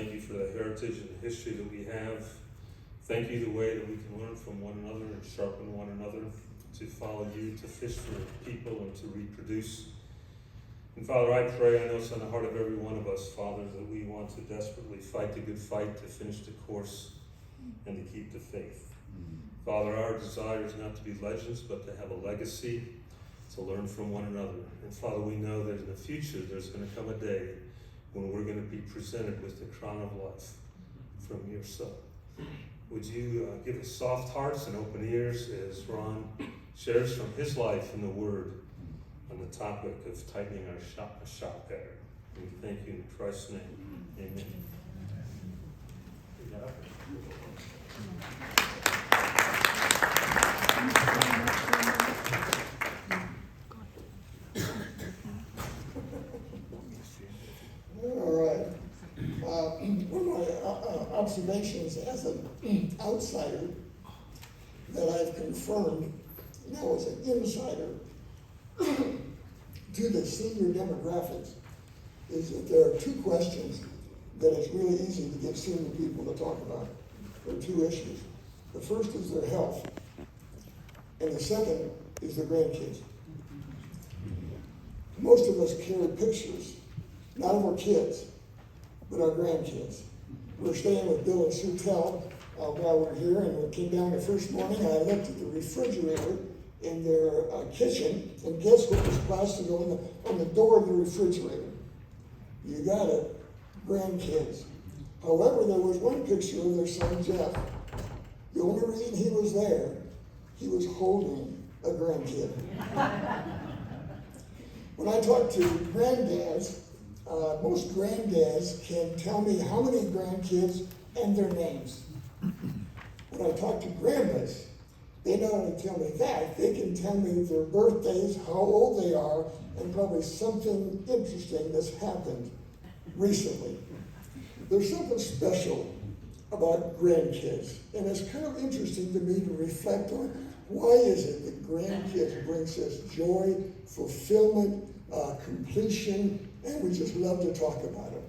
Thank you for the heritage and the history that we have. Thank you the way that we can learn from one another and sharpen one another, to follow you, to fish for people, and to reproduce. And Father, I pray, I know it's on the heart of every one of us, Father, that we want to desperately fight the good fight, to finish the course, and to keep the faith. Father, our desire is not to be legends, but to have a legacy, to learn from one another. And Father, we know that in the future there's going to come a day when we're going to be presented with the crown of life from your Son. Would you give us soft hearts and open ears as Ron shares from his life in the Word on the topic of tightening our shop pattern. We thank you in Christ's name. Amen. All right. One of my observations as an outsider that I've confirmed now as an insider to the senior demographics is that there are two questions that it's really easy to get senior people to talk about. There are two issues. The first is their health, and the second is their grandkids. Most of us carry pictures, not of our kids, but our grandkids. We're staying with Bill and Sue Tell while we're here, and we came down the first morning. I looked at the refrigerator in their kitchen, and guess what was plastered on the door of the refrigerator? You got it, grandkids. However, there was one picture of their son, Jeff. The only reason he was there, he was holding a grandkid. When I talk to granddads, most granddads can tell me how many grandkids and their names. When I talk to grandmas, they not only tell me that, they can tell me their birthdays, how old they are, and probably something interesting that's happened recently. There's something special about grandkids, and it's kind of interesting to me to reflect on why is it that grandkids brings us joy, fulfillment, completion, and we just love to talk about them.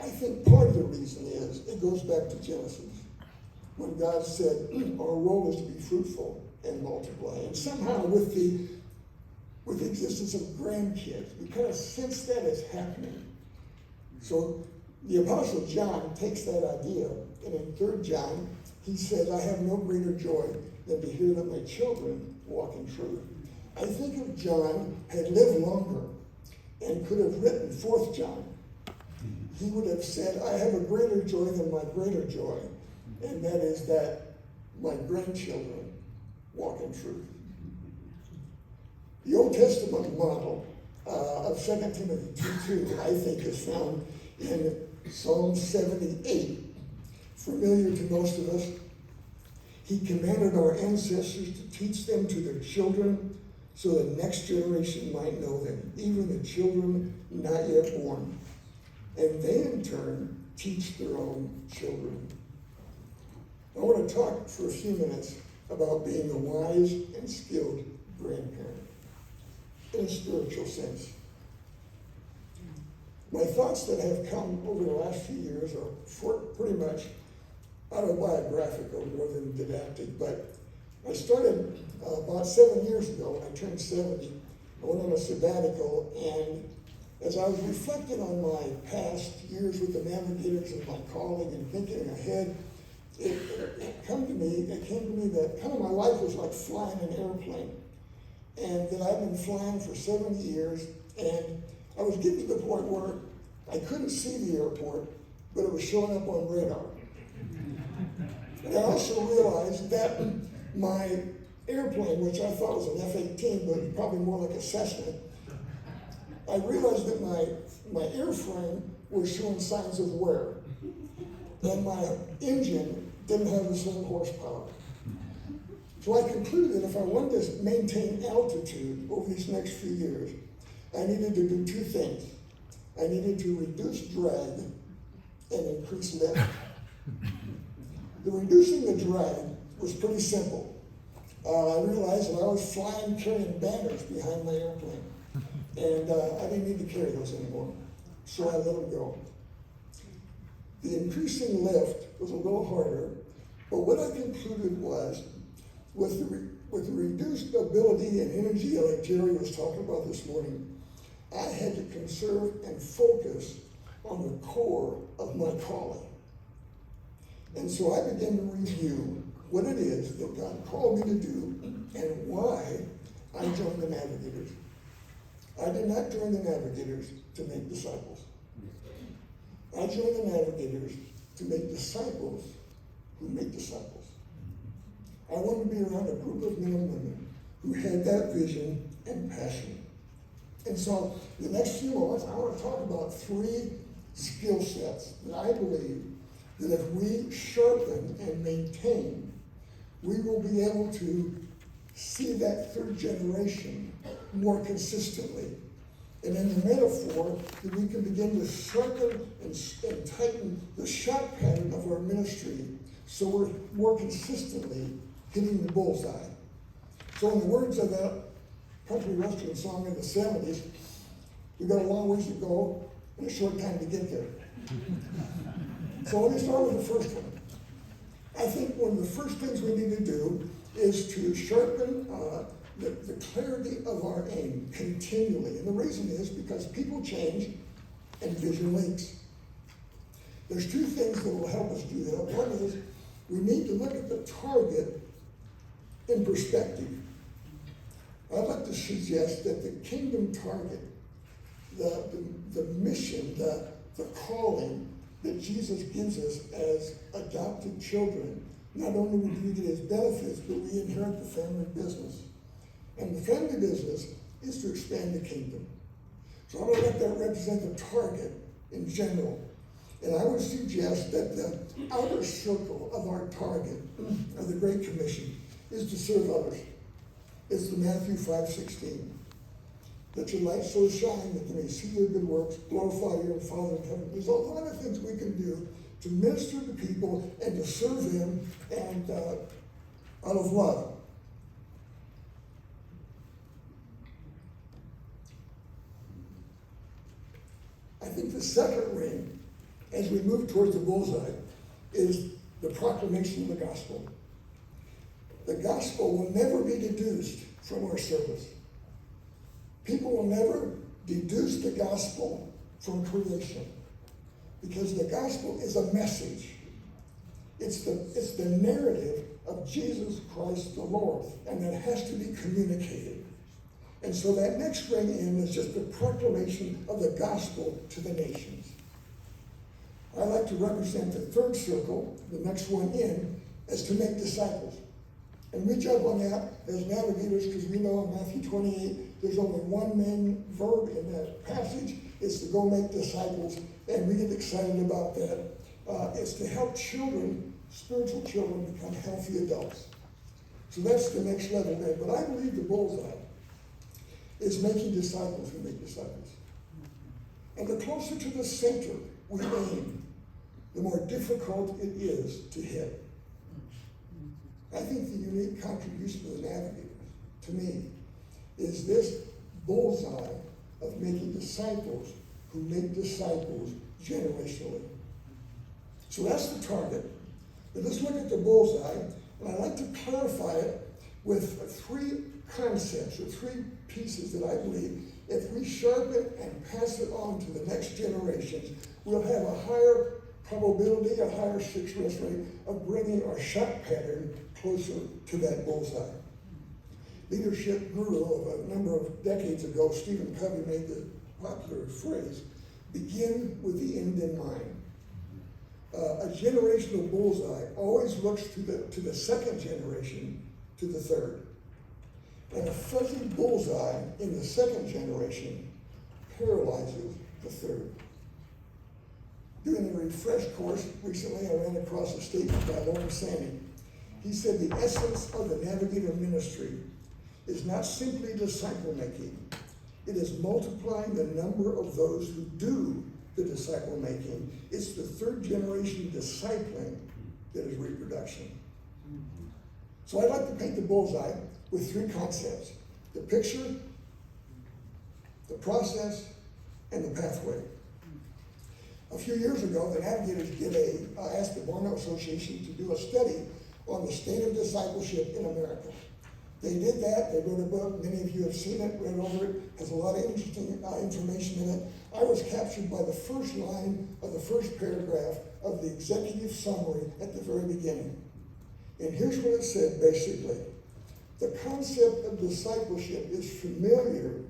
I think part of the reason is it goes back to Genesis, when God said our role is to be fruitful and multiply. And somehow with the existence of grandkids, we kind of sense that is happening. So the Apostle John takes that idea, and in 3 John, he says, I have no greater joy than to hear that my children walk in truth. I think if John had lived longer and could have written 4 John, he would have said, I have a greater joy than my greater joy, and that is that my grandchildren walk in truth. The Old Testament model of 2 Timothy 2:2, I think, is found in Psalm 78, familiar to most of us. He commanded our ancestors to teach them to their children, so the next generation might know them, even the children not yet born. And they, in turn, teach their own children. I want to talk for a few minutes about being a wise and skilled grandparent in a spiritual sense. My thoughts that have come over the last few years are pretty much autobiographical more than didactic, but I started about 7 years ago. I turned 70. I went on a sabbatical, and as I was reflecting on my past years with the Navigators and my calling and thinking ahead, it came to me that kind of my life was like flying an airplane, and that I've been flying for 70 years, and I was getting to the point where I couldn't see the airport, but it was showing up on radar. And I also realized that my airplane, which I thought was an F-18, but probably more like a Cessna, I realized that my airframe was showing signs of wear, and my engine didn't have the same horsepower. So I concluded that if I wanted to maintain altitude over these next few years, I needed to do 2 things. I needed to reduce drag and increase lift. The reducing the drag was pretty simple. I realized that I was flying carrying banners behind my airplane, and I didn't need to carry those anymore, so I let them go. The increasing lift was a little harder, but what I concluded was, with the reduced ability and energy, like Jerry was talking about this morning, I had to conserve and focus on the core of my calling. And so I began to review what it is that God called me to do and why I joined the Navigators. I did not join the Navigators to make disciples. I joined the Navigators to make disciples who make disciples. I wanted to be around a group of men and women who had that vision and passion. And so the next few moments, I want to talk about 3 skill sets that I believe that if we sharpen and maintain, we will be able to see that third generation more consistently. And in the metaphor, that we can begin to sharpen and tighten the shot pattern of our ministry so we're more consistently hitting the bullseye. So in the words of that country western song in the 70s, we've got a long ways to go and a short time to get there. So let me start with the first one. I think one of the first things we need to do is to sharpen the clarity of our aim continually. And the reason is because people change and vision leaks. There's 2 things that will help us do that. One is we need to look at the target in perspective. I'd like to suggest that the kingdom target, the mission, the calling that Jesus gives us as adopted children, not only do we get his benefits, but we inherit the family business. And the family business is to expand the kingdom. So I'm going to let that represent the target in general. And I would suggest that the outer circle of our target of the Great Commission is to serve others. It's the Matthew 5:16. Let your light so shine that they may see your good works, glorify your Father in heaven. There's a lot of things we can do to minister to people and to serve them and out of love. I think the second ring, as we move towards the bullseye, is the proclamation of the gospel. The gospel will never be deduced from our service. People will never deduce the gospel from creation, because the gospel is a message. It's the narrative of Jesus Christ the Lord, and that has to be communicated. And so that next ring in is just the proclamation of the gospel to the nations. I like to represent the third circle, the next one in, as to make disciples. And we jump on that as navigators because we know in Matthew 28, there's only one main verb in that passage. It's to go make disciples, and we get excited about that. It's to help children, spiritual children, become healthy adults. So that's the next level there. But I believe the bullseye is making disciples who make disciples. And the closer to the center we aim, the more difficult it is to hit. I think the unique contribution of the navigators, to me, is this bullseye of making disciples who make disciples generationally. So that's the target. But let's look at the bullseye, and I'd like to clarify it with 3 concepts, or 3 pieces that I believe if we sharpen and pass it on to the next generations, we'll have a higher probability, a higher success rate of bringing our shot pattern closer to that bullseye. Leadership guru of a number of decades ago, Stephen Covey, made the popular phrase, begin with the end in mind. A generational bullseye always looks to the second generation, to the third. And a fuzzy bullseye in the second generation paralyzes the third. Doing a refresh course recently, I ran across a statement by Lawrence Sandy. He said the essence of the navigator ministry is not simply disciple making. It is multiplying the number of those who do the disciple making. It's the third generation discipling that is reproduction. So I'd like to paint the bullseye with 3 concepts: the picture, the process, and the pathway. A few years ago, the Navigators asked the Barnett Association to do a study on the state of discipleship in America. They did that. They wrote a book. Many of you have seen it, read over it. Has a lot of interesting information in it. I was captured by the first line of the first paragraph of the executive summary at the very beginning. And here's what it said, basically. The concept of discipleship is familiar,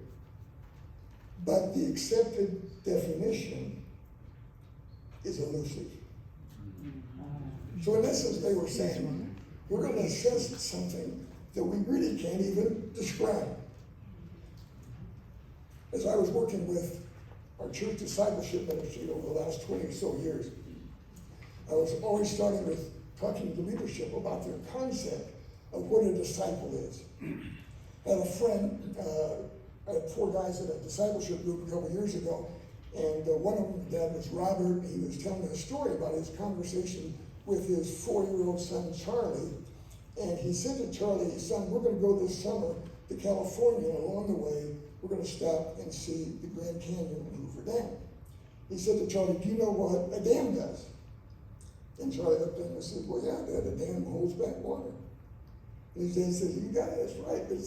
but the accepted definition is elusive. So in essence, they were saying, we're going to assess something that we really can't even describe. As I was working with our church discipleship ministry over the last 20 or so years, I was always starting with talking to leadership about their concept of what a disciple is. I had a friend, I had 4 guys at a discipleship group a couple of years ago, and one of them, dad, was Robert. He was telling me a story about his conversation with his 4-year-old son, Charlie. And he said to Charlie, son, we're going to go this summer to California, and along the way, we're going to stop and see the Grand Canyon and Hoover Dam. He said to Charlie, do you know what a dam does? And Charlie looked at him and said, well, yeah, Dad, a dam holds back water. And his dad said, you got it, that's right. But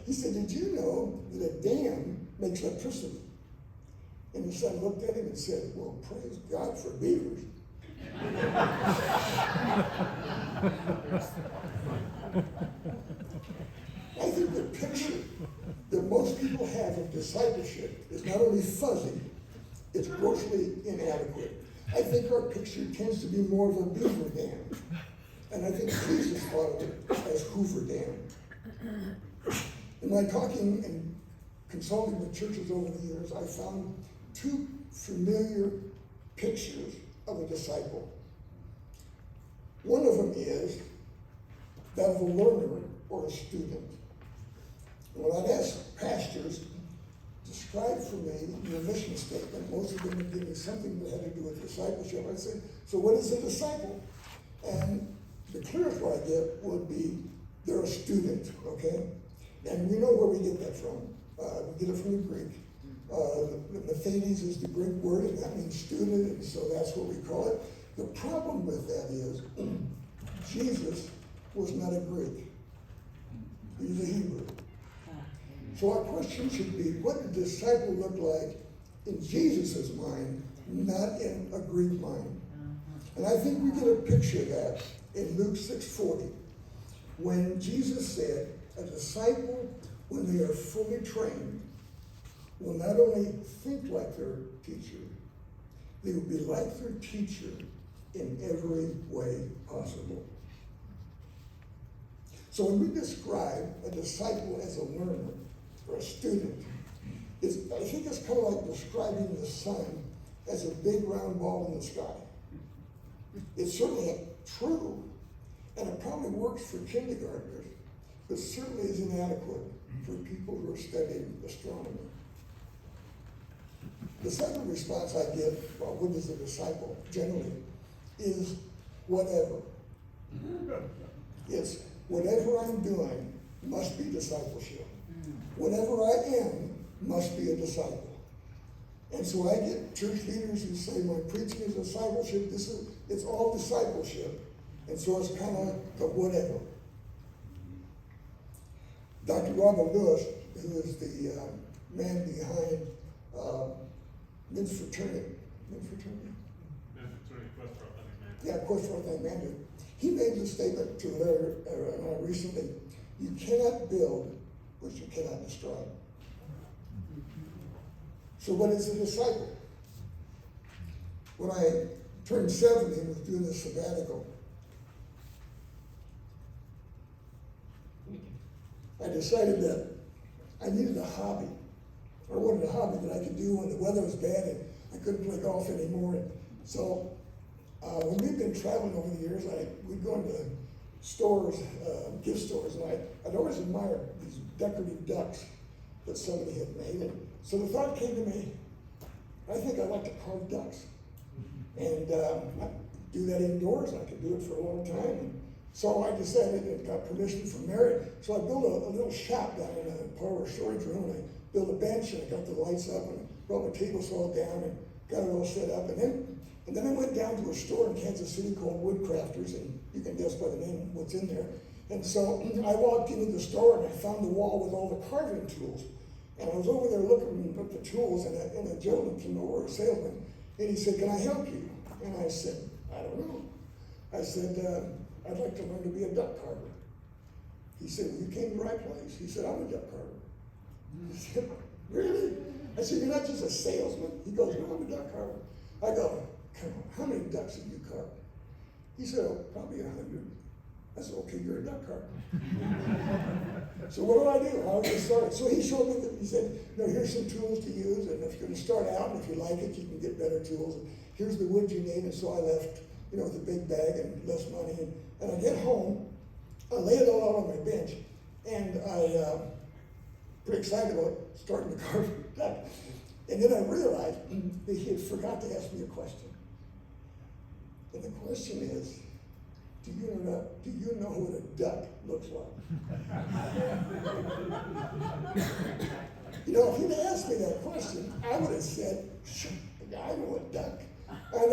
he said, did you know that a dam makes electricity? And his son looked at him and said, well, praise God for beavers. I think the picture that most people have of discipleship is not only fuzzy, it's grossly inadequate. I think our picture tends to be more of a beaver dam. And I think Jesus thought of it as Hoover Dam. In my talking and consulting with churches over the years, I found 2 familiar pictures of a disciple. One of them is that of a learner or a student. When I'd ask pastors, describe for me your mission statement, most of them would give me something that had to do with discipleship. I'd say, so what is a disciple? And the clearest one I get would be, they're a student, okay? And we know where we get that from. We get it from the Greek. The Mathetes is the Greek word, and that means student, and so that's what we call it. The problem with that is, Jesus was not a Greek. He was a Hebrew. So our question should be, what did a disciple look like in Jesus' mind, not in a Greek mind? And I think we get a picture of that in Luke 6:40, when Jesus said, a disciple, when they are fully trained, will not only think like their teacher, they will be like their teacher in every way possible. So when we describe a disciple as a learner or a student, I think it's kind of like describing the sun as a big round ball in the sky. It's certainly true, and it probably works for kindergartners, but certainly is inadequate for people who are studying astronomy. The second response I get, well, what is a disciple generally, is whatever. It's whatever I'm doing must be discipleship. Whatever I am must be a disciple. And so I get church leaders who say, my preaching is discipleship, it's all discipleship. And so it's kind of a whatever. Dr. Robert Lewis, who is the man behind Men's Fraternity, Quest for Authentic Manhood. He made the statement to Larry and I recently, you cannot build what you cannot destroy. So what is a disciple? When I turned 70 and was doing the sabbatical, I decided that I needed a hobby. I wanted a hobby that I could do when the weather was bad and I couldn't play golf anymore. And so when we've been traveling over the years, we'd go into stores, gift stores, and I'd always admired these decorative ducks that somebody had made. And so the thought came to me, I think I'd like to carve ducks. And I do that indoors. I could do it for a long time. And so I decided and got permission from Mary. So I built a little shop down in part of our storage room. And I built a bench and I got the lights up and brought my table saw down and got it all set up, and then I went down to a store in Kansas City called Woodcrafters, and you can guess by the name what's in there. And so I walked into the store and I found the wall with all the carving tools. And I was over there looking at the tools, and a gentleman came over, a salesman, and he said, "Can I help you?" And I said, "I don't know." I said, "I'd like to learn to be a duck carver." He said, "Well, you came to the right place." He said, "I'm a duck carver." I said, "Really?" I said, "You're not just a salesman?" He goes, "No, I'm a duck carver." I go, "Come on, how many ducks have you carved?" He said, "Oh, probably 100. I said, "Okay, you're a duck carver." So what do? How do I get started? So he showed me that, he said, "Here's some tools to use, and if you're going to start out, and if you like it, you can get better tools. And here's the wood you need." And so I left, with a big bag and less money. And I get home, I lay it all out on my bench, and I pretty excited about starting to carve a duck. And then I realized that he had forgot to ask me a question. And the question is, do you know what a duck looks like? If he'd asked me that question, I would have said, "Sure, I know a duck. I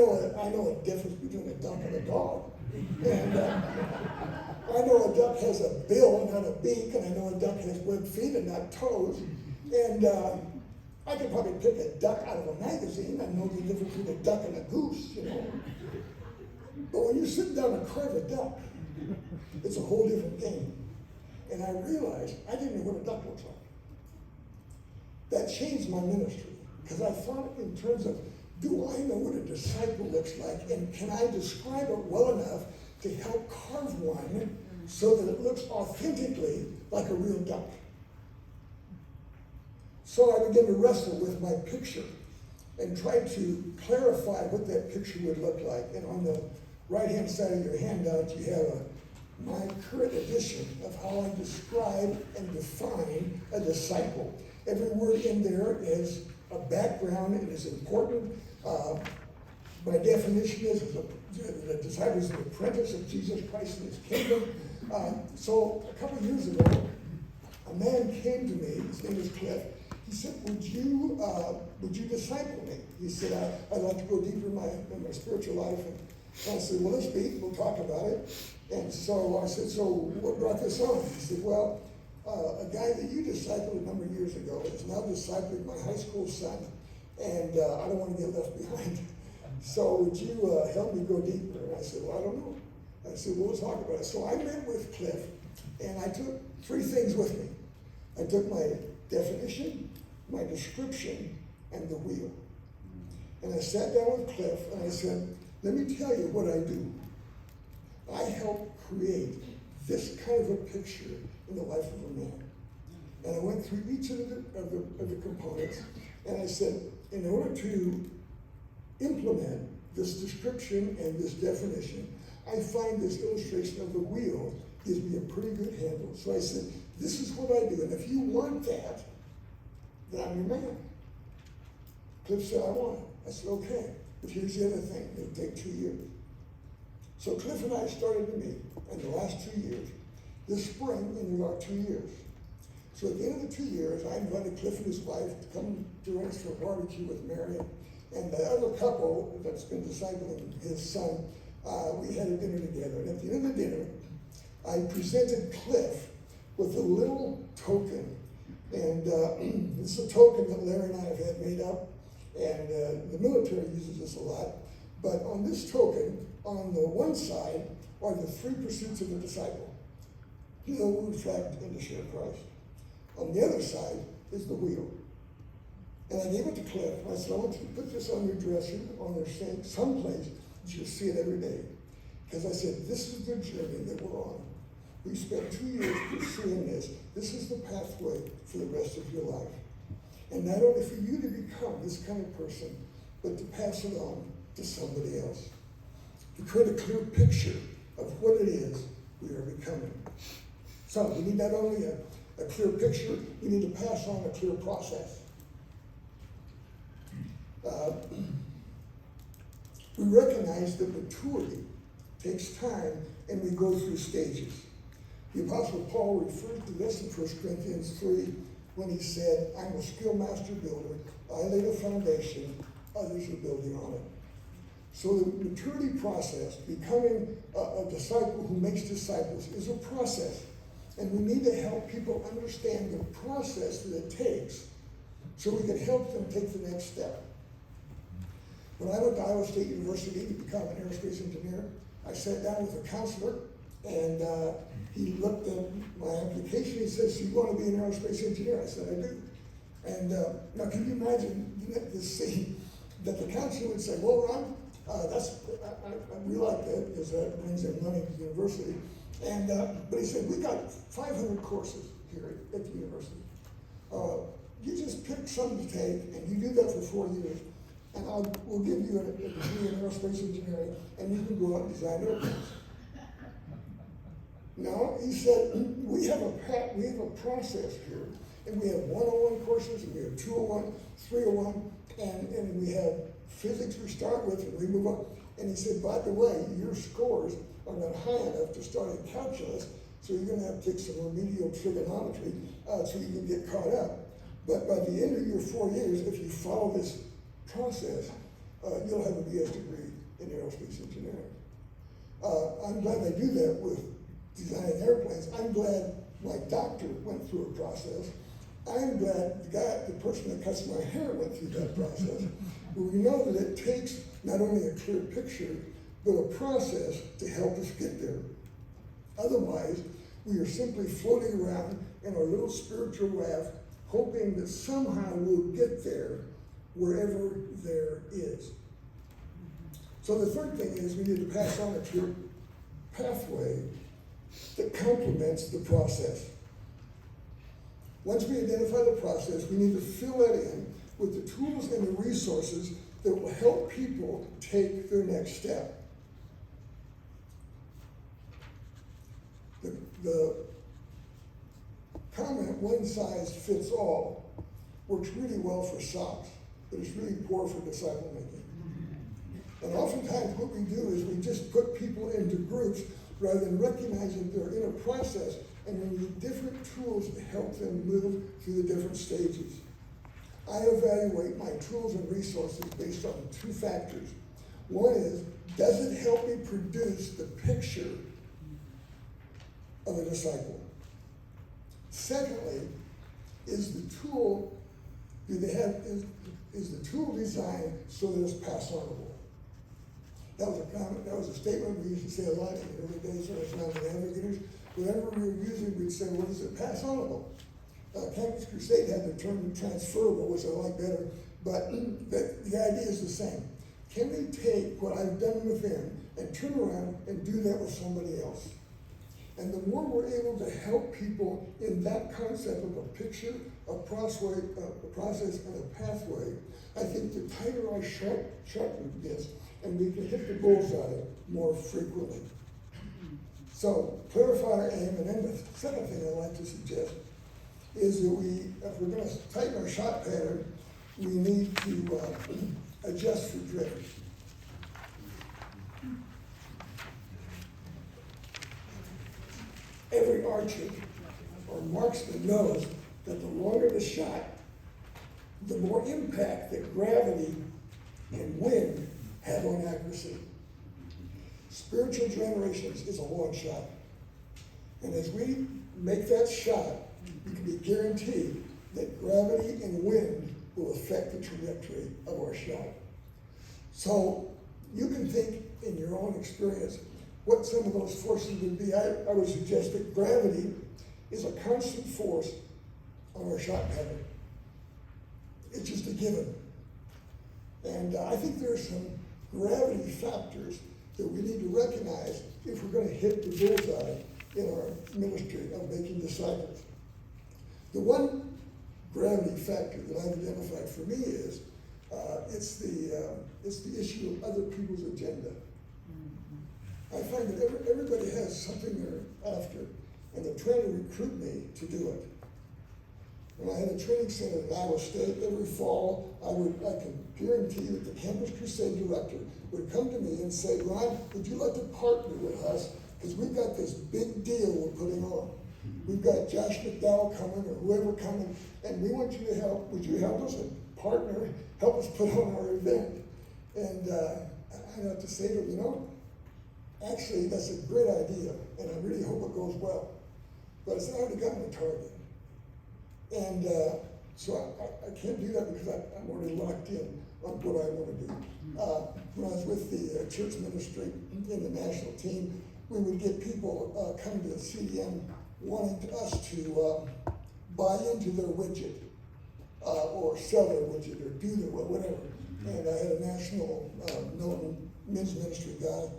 know a difference between a duck and a dog. And I know a duck has a bill, not a beak, and I know a duck has webbed feet and not toes. And I could probably pick a duck out of a magazine. I know the difference between a duck and a goose, But when you sit down and carve a duck, it's a whole different game. And I realized I didn't know what a duck looks like. That changed my ministry, because I thought in terms of, do I know what a disciple looks like, and can I describe it well enough to help carve one so that it looks authentically like a real duck? So I began to wrestle with my picture and try to clarify what that picture would look like. And on the right-hand side of your handout, you have my current edition of how I describe and define a disciple. Every word in there is a background. It is important. My definition is the disciple is an apprentice of Jesus Christ in his kingdom. So a couple of years ago, a man came to me. His name is Cliff. He said, would you disciple me? He said, I'd like to go deeper in my spiritual life. And I said, well, let's meet. We'll talk about it. And so I said, so what brought this on? He said, well, a guy that you discipled a number of years ago is now discipling my high school son, and I don't want to get left behind. So would you help me go deeper? And I said, well, I don't know. I said, well, we'll talk about it. So I met with Cliff, and I took 3 things with me. I took my definition, my description, and the wheel. And I sat down with Cliff, and I said, let me tell you what I do. I help create this kind of a picture in the life of a man. And I went through each of the components, and I said, in order to implement this description and this definition, I find this illustration of the wheel gives me a pretty good handle. So I said, this is what I do, and if you want that, then I'm your man. Cliff said, I want it. I said, okay, but here's the other thing. It'll take 2 years. So Cliff and I started to meet in the last 2 years. This spring, and we are 2 years. So at the end of the 2 years, I invited Cliff and his wife to come join us for a barbecue with Mary. And the other couple that's been discipling his son, we had a dinner together. And at the end of the dinner, I presented Cliff with a little token. And it's a token that Larry and I have had made up. And the military uses this a lot. But on this token, on the one side are the 3 pursuits of a disciple. He'll reflect and to share Christ. On the other side is the wheel. And I gave it to Cliff, and I said, I want you to put this on your dresser, on your sink, someplace that you'll see it every day. Because I said, this is the journey that we're on. We spent 2 years pursuing this. This is the pathway for the rest of your life. And not only for you to become this kind of person, but to pass it on to somebody else. To create a clear picture of what it is we are becoming. So we need not only a clear picture, we need to pass on a clear process. We recognize that maturity takes time, and we go through stages. The Apostle Paul referred to this in 1 Corinthians 3 when he said, I'm a skilled master builder. I laid a foundation, others are building on it. So the maturity process, becoming a disciple who makes disciples, is a process. And we need to help people understand the process that it takes so we can help them take the next step. When I went to Iowa State University to become an aerospace engineer, I sat down with a counselor, and he looked at my application. He says, "So you want to be an aerospace engineer?" I said, "I do." And now can you imagine this scene, that the counselor would say, "Well, Ron, we like that because that brings in money to the university." And but he said, "We got 500 courses here at the university. You just pick some to take, and you do that for 4 years, and we'll give you a degree in aerospace engineering, and you can go out and design airplanes." No, he said, we have a process here, and we have 101 courses, and we have 201, 301, and we have physics we start with, and we move on. And he said, "By the way, your scores are not high enough to start in calculus, so you're going to have to take some remedial trigonometry so you can get caught up. But by the end of your 4 years, if you follow this process, you'll have a BS degree in aerospace engineering." I'm glad they do that with designing airplanes. I'm glad my doctor went through a process. I'm glad the person that cuts my hair went through that process. But we know that it takes not only a clear picture, but a process to help us get there. Otherwise, we are simply floating around in our little spiritual raft, hoping that somehow we'll get there wherever there is. So the third thing is we need to pass on a clear pathway that complements the process. Once we identify the process, we need to fill that in with the tools and the resources that will help people take their next step. The comment, "one size fits all," works really well for socks, but it's really poor for disciple making. And oftentimes what we do is we just put people into groups rather than recognizing they're in a process, and we need different tools to help them move through the different stages. I evaluate my tools and resources based on 2 factors. One is, does it help me produce the picture of a disciple? Secondly, is the tool designed so that it's pass-onable? That was a comment, that was a statement we used to say a lot in the early days when I was around the navigators. Whenever we were using, we'd say, "What is it? Pass-onable." Campus Crusade had the term transferable, which I like better, but the idea is the same. Can we take what I've done with them and turn around and do that with somebody else? And the more we're able to help people in that concept of a picture, a process, and a pathway, I think the tighter I sharpen this, and we can hit the bullseye more frequently. So clarify our aim, and then the second thing I'd like to suggest is that if we're going to tighten our shot pattern, we need to adjust for drift. Every archer or marksman knows that the longer the shot, the more impact that gravity and wind have on accuracy. Spiritual generations is a long shot. And as we make that shot, we can be guaranteed that gravity and wind will affect the trajectory of our shot. So you can think in your own experience what some of those forces would be. I would suggest that gravity is a constant force on our shot pattern. It's just a given. And I think there are some gravity factors that we need to recognize if we're going to hit the bullseye in our ministry of making disciples. The one gravity factor that I've identified for me is it's the issue of other people's agenda. I find that everybody has something they're after, and they're trying to recruit me to do it. When I had a training center at Iowa State, every fall, I can guarantee that the Campus Crusade director would come to me and say, "Ron, would you like to partner with us? Because we've got this big deal we're putting on. We've got Josh McDowell coming or whoever coming, and we want you to help. Would you help us?" And partner, help us put on our event. And I have to say to them, you know, actually that's a great idea, and I really hope it goes well. But I said, I already got my target. And so I can't do that because I'm already locked in on what I want to do. When I was with the church ministry in the national team, we would get people coming to the CDM wanting us to buy into their widget or sell their widget or do their whatever. And I had a national known men's ministry guy,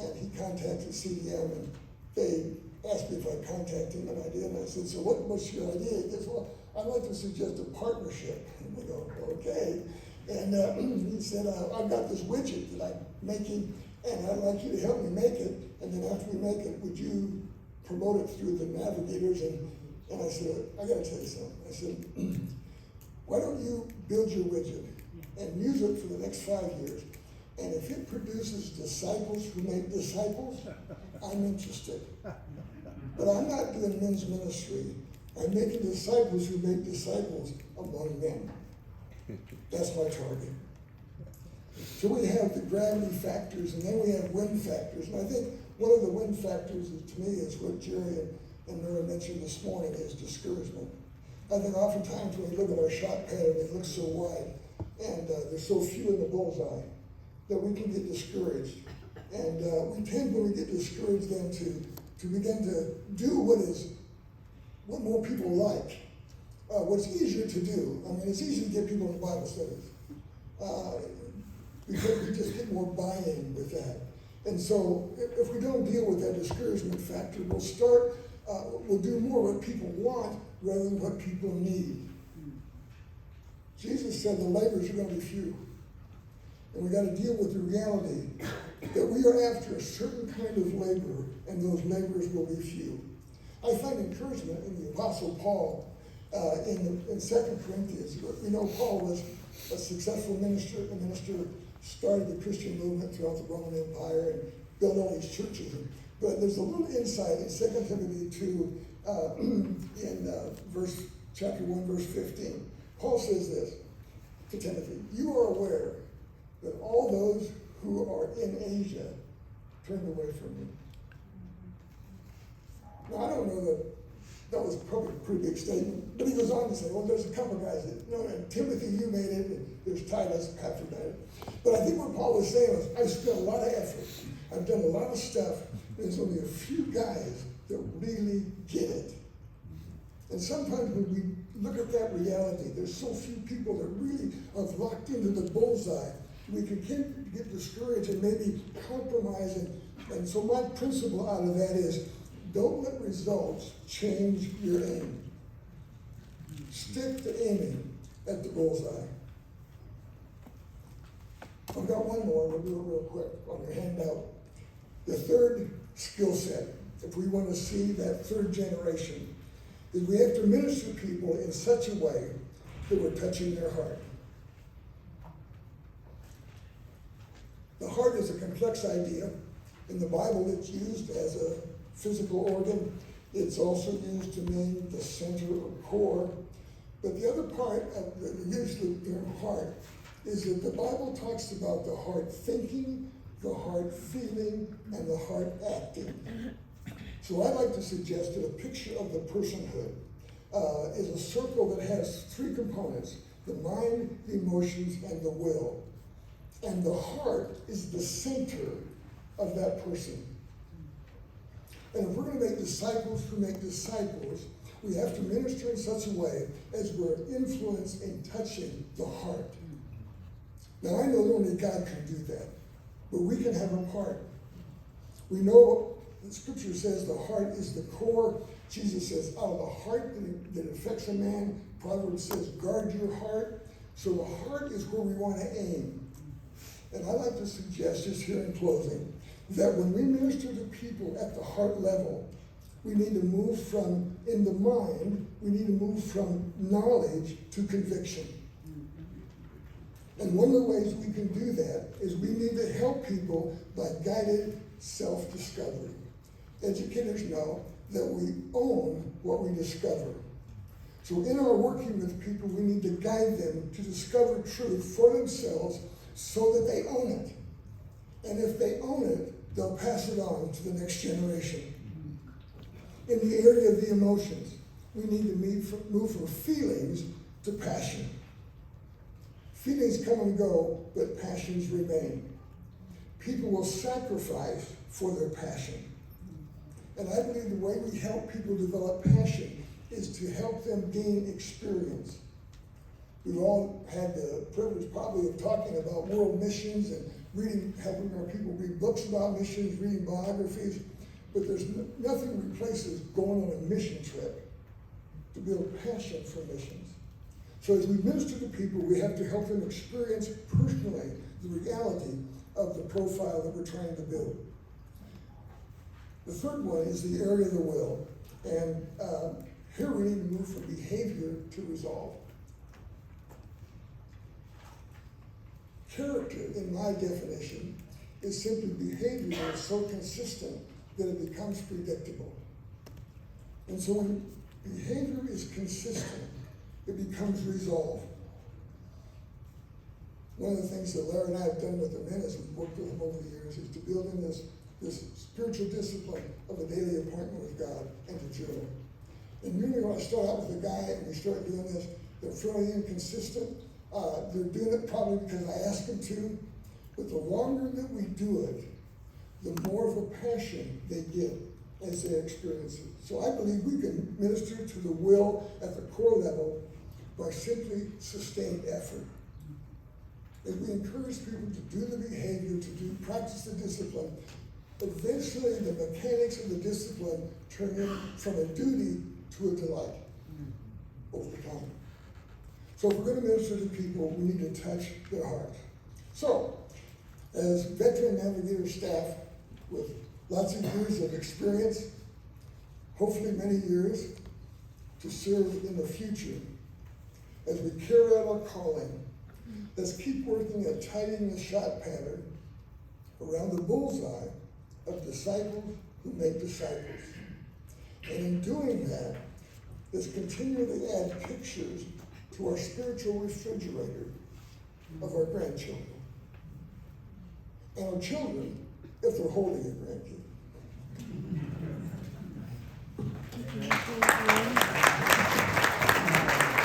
and he contacted CDM, and they asked me if I'd contact him, and I did. And I said, so what's your idea? He goes, well, I'd like to suggest a partnership. And we go, okay. And he said, I've got this widget that I'm making, and I'd like you to help me make it. And then after we make it, would you promote it through the navigators? And I said, I got to tell you something. I said, why don't you build your widget and use it for the next 5 years? And if it produces disciples who make disciples, I'm interested. But I'm not doing men's ministry. I'm making disciples who make disciples among men. That's my target. So we have the gravity factors, and then we have wind factors. And I think one of the wind factors to me is what Jerry and Nora mentioned this morning is discouragement. I think oftentimes when we look at our shot pattern, it looks so wide, and there's so few in the bullseye that we can get discouraged. And we tend, when we get discouraged, then to begin to do what more people like, what's easier to do. I mean, it's easy to get people in Bible studies because we just get more buy-in with that. And so if we don't deal with that discouragement factor, we'll do more what people want rather than what people need. Jesus said the laborers are going to be few. And we got to deal with the reality that we are after a certain kind of labor, and those laborers will be few. I find encouragement in the Apostle Paul in 2 Corinthians. We know Paul was a successful minister. A minister started the Christian movement throughout the Roman Empire and built all these churches. But there's a little insight in 2 Timothy 2 in chapter 1, verse 15. Paul says this to Timothy, you are aware that all those who are in Asia turned away from me. Now, I don't know that was probably a pretty big statement, but he goes on to say, well, there's a couple guys that, and Timothy, you made it, and there's Titus, Epaphroditus. But I think what Paul was saying was, I've spent a lot of effort, I've done a lot of stuff, there's only a few guys that really get it. And sometimes when we look at that reality, there's so few people that really are locked into the bullseye, we can get discouraged and maybe compromise. And so my principle out of that is, don't let results change your aim. Stick to aiming at the bullseye. I've got one more, we'll do it real quick on your handout. The third skill set, if we want to see that third generation, is we have to minister to people in such a way that we're touching their heart. The heart is a complex idea. In the Bible, it's used as a physical organ. It's also used to mean the center or core. But the other part of the use of the term heart is that the Bible talks about the heart thinking, the heart feeling, and the heart acting. So I'd like to suggest that a picture of the personhood is a circle that has three components: the mind, the emotions, and the will. And the heart is the center of that person. And if we're going to make disciples who make disciples, we have to minister in such a way as we're influenced in touching the heart. Now, I know only God can do that, but we can have a part. We know the scripture says the heart is the core. Jesus says, out of the heart that affects a man. Proverbs says, guard your heart. So the heart is where we want to aim. And I'd like to suggest, just here in closing, that when we minister to people at the heart level, we need to move from, in the mind, we need to move from knowledge to conviction. And one of the ways we can do that is we need to help people by guided self-discovery. Educators know that we own what we discover. So in our working with people, we need to guide them to discover truth for themselves so that they own it. And if they own it, they'll pass it on to the next generation. In the area of the emotions, we need to move from feelings to passion. Feelings come and go, but passions remain. People will sacrifice for their passion. And I believe the way we help people develop passion is to help them gain experience. We've all had the privilege probably of talking about world missions and helping our people read books about missions, reading biographies, but there's nothing replaces going on a mission trip to build passion for missions. So as we minister to people, we have to help them experience personally the reality of the profile that we're trying to build. The third one is the area of the will. And here we need to move from behavior to resolve. Character, in my definition, is simply behavior that is so consistent that it becomes predictable. And so when behavior is consistent, it becomes resolve. One of the things that Larry and I have done with the men as we've worked with them over the years is to build in this spiritual discipline of a daily appointment with God and to journal. And usually when I start out with a guy and we start doing this, they're fairly inconsistent. They're doing it probably because I ask them to, but the longer that we do it, the more of a passion they get as they experience it. So I believe we can minister to the will at the core level by simply sustained effort. As we encourage people to do the behavior, practice the discipline, eventually the mechanics of the discipline turn in from a duty to a delight over time. So if we're going to minister to people, we need to touch their hearts. So, as veteran navigator staff with lots of years of experience, hopefully many years to serve in the future, as we carry out our calling, let's keep working at tightening the shot pattern around the bullseye of disciples who make disciples. And in doing that, let's continually add pictures to our spiritual refrigerator of our grandchildren. And our children, if they're holding a grandkid.